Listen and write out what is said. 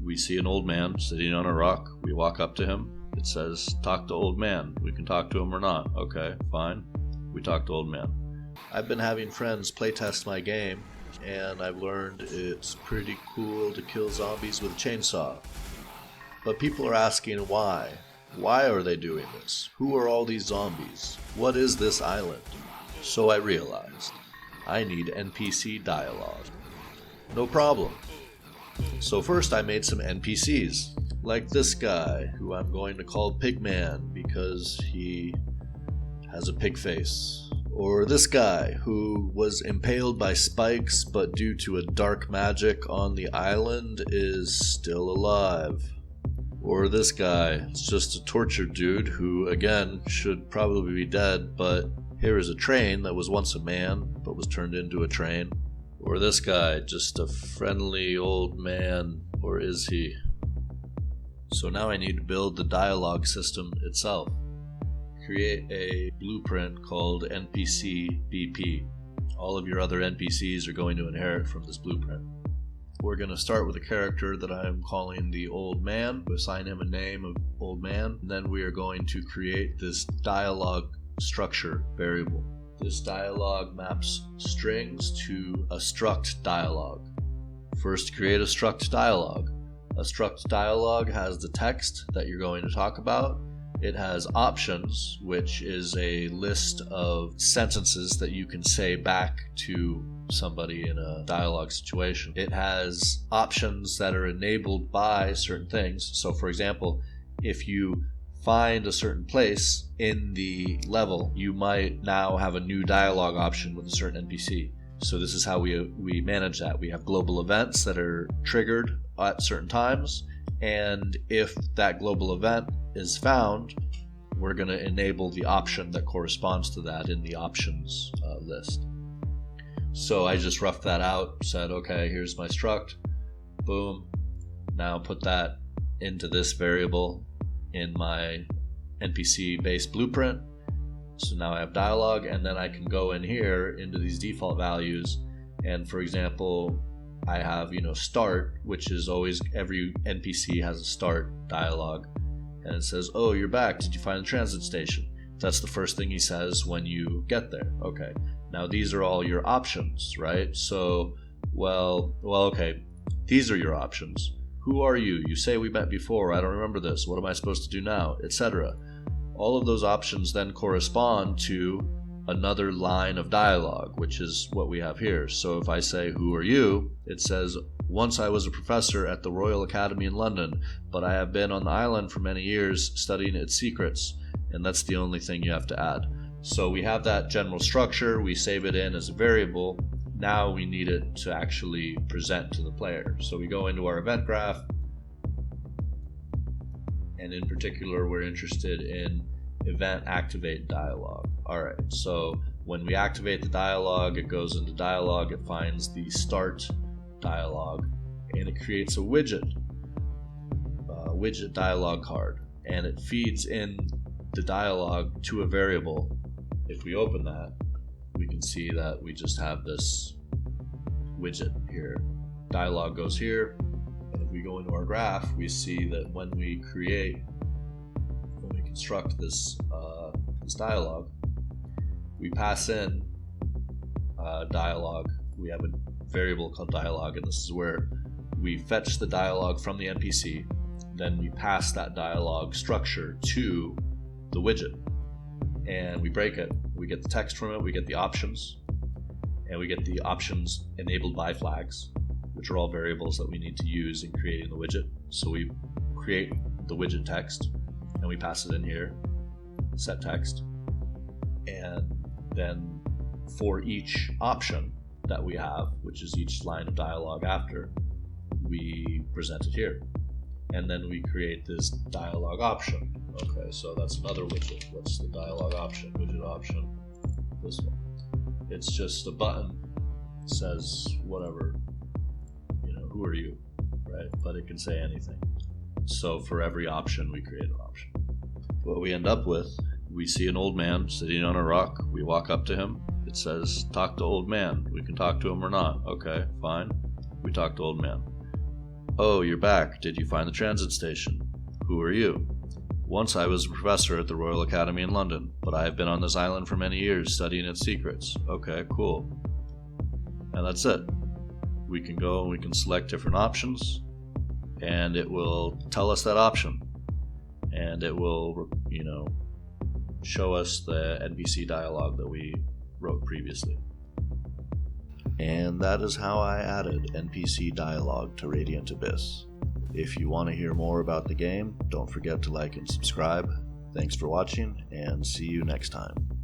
We see an old man sitting on a rock. We walk up to him. It says, talk to old man. We can talk to him or not. Okay, fine. We talk to old man. I've been having friends playtest my game, and I've learned it's pretty cool to kill zombies with a chainsaw. But people are asking why. Why are they doing this? Who are all these zombies? What is this island? So I realized I need NPC dialogue. No problem. So first I made some NPCs, like this guy, who I'm going to call Pigman because he has a pig face. Or this guy, who was impaled by spikes but due to a dark magic on the island is still alive. Or this guy, it's just a tortured dude who, again, should probably be dead, but here is a train that was once a man but was turned into a train. Or this guy, just a friendly old man, or is he? So now I need to build the dialogue system itself. Create a blueprint called NPC BP. All of your other NPCs are going to inherit from this blueprint. We're going to start with a character that I'm calling the Old Man. We assign him a name of Old Man. And then we are going to create this dialogue structure variable. This dialogue maps strings to a struct dialogue. First, create a struct dialogue. A struct dialogue has the text that you're going to talk about. It has options, which is a list of sentences that you can say back to somebody in a dialogue situation. It has options that are enabled by certain things. So for example, if you find a certain place in the level, you might now have a new dialogue option with a certain NPC. So this is how we manage that. We have global events that are triggered at certain times, and if that global event is found, we're going to enable the option that corresponds to that in the options list. So I just roughed that out, said, okay, here's my struct, boom. Now put that into this variable in my NPC based blueprint. So now I have dialogue, and then I can go in here into these default values. And for example, I have, start, which is always, every NPC has a start dialogue. And it says, oh, you're back. Did you find the transit station? That's the first thing he says when you get there. Okay. Now these are all your options, right? So, okay. These are your options. Who are you? You say we met before. I don't remember this. What am I supposed to do now? Etc. All of those options then correspond to another line of dialogue, which is what we have here. So if I say, who are you? It says, once I was a professor at the Royal Academy in London, but I have been on the island for many years studying its secrets. And that's the only thing you have to add. So we have that general structure. We save it in as a variable. Now we need it to actually present to the player. So we go into our event graph, and in particular we're interested in event activate dialogue. Alright, so when we activate the dialogue, it goes into dialogue, it finds the start dialogue, and it creates a widget dialogue card, and it feeds in the dialogue to a variable. If we open that, we can see that we just have this widget here. Dialogue goes here, and if we go into our graph, we see that when we construct this dialogue, we pass in dialogue. We have a variable called dialogue, and this is where we fetch the dialogue from the NPC. Then we pass that dialogue structure to the widget, and we break it. We get the text from it, we get the options, and we get the options enabled by flags, which are all variables that we need to use in creating the widget. So we create the widget text, and we pass it in here, set text, and then for each option that we have, which is each line of dialogue after, we present it here. And then we create this dialogue option. Okay, so that's another widget. What's the dialogue option? Widget option. This one. It's just a button. It says whatever, who are you, right? But it can say anything. So for every option, we create an option. What we end up with, we see an old man sitting on a rock. We walk up to him. It says, talk to old man. We can talk to him or not. Okay, fine. We talk to old man. Oh, you're back. Did you find the transit station? Who are you? Once I was a professor at the Royal Academy in London, but I have been on this island for many years studying its secrets. Okay, cool. And that's it. We can go and we can select different options, and it will tell us that option. And it will, show us the NPC dialogue that we wrote previously. And that is how I added NPC dialogue to Radiant Abyss. If you want to hear more about the game, don't forget to like and subscribe. Thanks for watching, and see you next time.